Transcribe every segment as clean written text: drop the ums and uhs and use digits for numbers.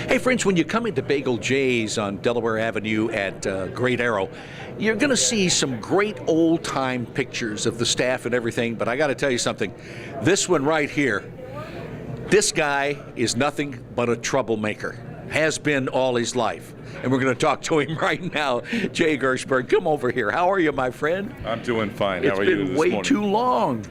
Hey friends, when you come into Bagel Jays on Delaware Avenue at Great Arrow, you're going to see some great old-time pictures of the staff and everything, but I got to tell you something. This one right here, this guy is nothing but a troublemaker. Has been all his life. And we're going to talk to him right now. Jay Gershberg, come over here. How are you, my friend? I'm doing fine. How are you this morning? It's been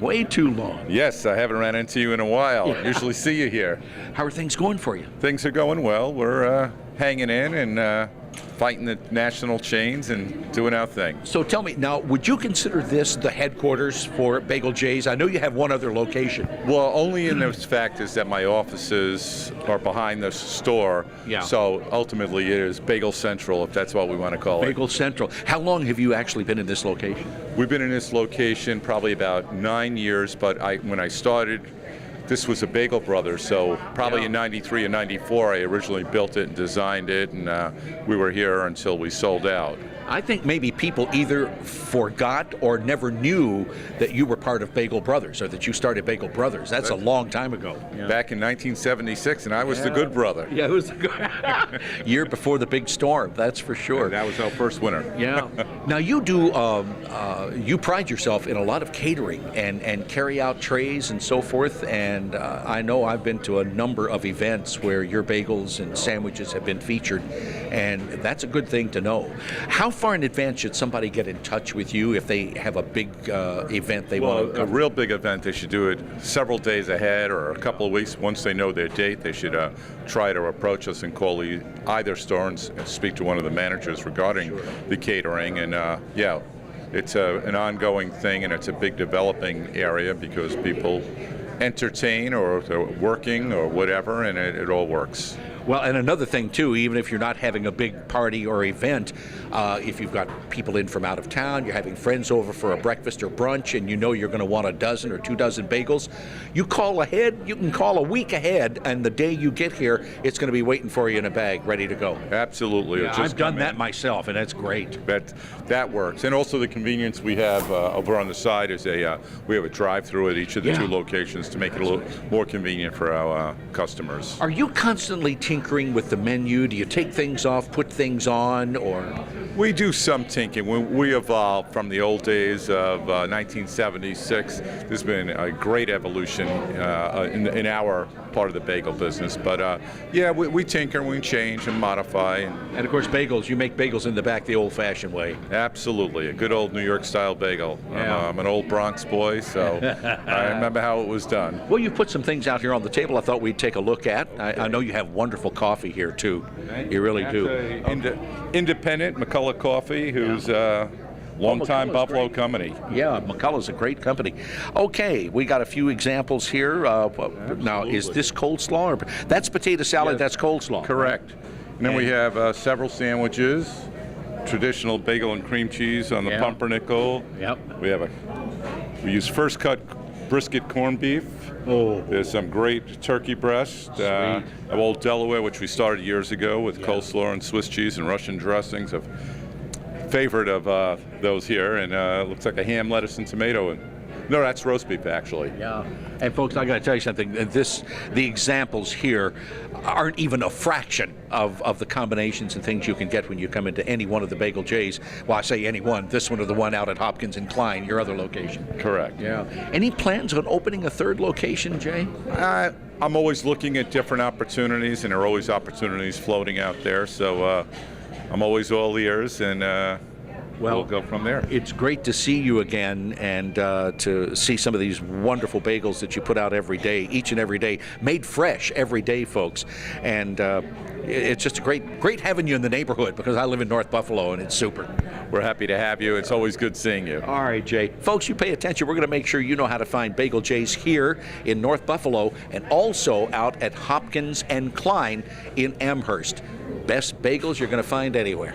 way too long. Yes, I haven't ran into you in a while. Yeah. Usually see you here. How are things going for you? Things are going well. We're hanging in and fighting the national chains and doing our thing. So tell me, now, would you consider this the headquarters for Bagel Jays? I know you have one other location. Well, only in the fact is that my offices are behind the store. Yeah. So ultimately it is Bagel Central, if that's what we want to call it. Bagel Central. How long have you actually been in this location? We've been in this location probably about 9 years, but when I started, this was a Bagel Brothers, so probably in '93 and '94 I originally built it and designed it, and we were here until we sold out. I think maybe people either forgot or never knew that you were part of Bagel Brothers or that you started Bagel Brothers. That's a long time ago. Yeah. Back in 1976, and I was the good brother. Yeah, it was the good year before the big storm, that's for sure. And that was our first winner. Yeah. Now you do, you pride yourself in a lot of catering and carry out trays and so forth, and I know I've been to a number of events where your bagels and sandwiches have been featured, and that's a good thing to know. How far in advance should somebody get in touch with you if they have a big event they want to cover? A real big event, they should do it several days ahead or a couple of weeks. Once they know their date, they should try to approach us and call either store and speak to one of the managers regarding the catering. And yeah, it's an ongoing thing, and it's a big developing area because people entertain or they're working or whatever, and it all works. Well, and another thing, too, even if you're not having a big party or event, if you've got people in from out of town, you're having friends over for a breakfast or brunch, and you know you're going to want a dozen or 2 dozen bagels, you call ahead. You can call a week ahead, and the day you get here, it's going to be waiting for you in a bag, ready to go. Absolutely. Yeah, I've done that myself, and that's great. That works. And also the convenience we have over on the side is we have a drive-through at each of the 2 locations to make it a little more convenient for our customers. Are you constantly tinkering with the menu? Do you take things off, put things on, or? We do some tinkering. We evolved from the old days of 1976. There's been a great evolution in our part of the bagel business. But yeah, we tinker, we change and modify. And of course, bagels, you make bagels in the back the old-fashioned way. Absolutely. A good old New York-style bagel. Yeah. I'm an old Bronx boy, so I remember how it was done. Well, you put some things out here on the table I thought we'd take a look at. I know you have wonderful coffee here, too. You really do. Independent McCullough Coffee, who's a long-time Buffalo company. Yeah, McCullough's a great company. Okay, we got a few examples here. Now, is this coleslaw? Or, that's potato salad, that's coleslaw. Correct. And then we have several sandwiches, traditional bagel and cream cheese on the pumpernickel. Yep. We use first cut brisket corned beef. Oh. There's some great turkey breast of old Delaware, which we started years ago with coleslaw and Swiss cheese and Russian dressings. A favorite of those here, and looks like a ham, lettuce, and tomato. No, that's roast beef, actually. Yeah. And folks, I got to tell you something. The examples here aren't even a fraction of the combinations and things you can get when you come into any one of the Bagel Jays. Well, I say any one. This one or the one out at Hopkins and Klein, your other location. Correct. Yeah. Any plans on opening a 3rd location, Jay? I'm always looking at different opportunities, and there are always opportunities floating out there. So I'm always all ears, and we'll go from there. It's great to see you again, and to see some of these wonderful bagels that you put out every day, each and every day, made fresh every day, folks. And it's just great having you in the neighborhood, because I live in North Buffalo, and it's super. We're happy to have you. It's always good seeing you. All right, Jay. Folks, you pay attention. We're going to make sure you know how to find Bagel Jays here in North Buffalo, and also out at Hopkins and Klein in Amherst. Best bagels you're going to find anywhere.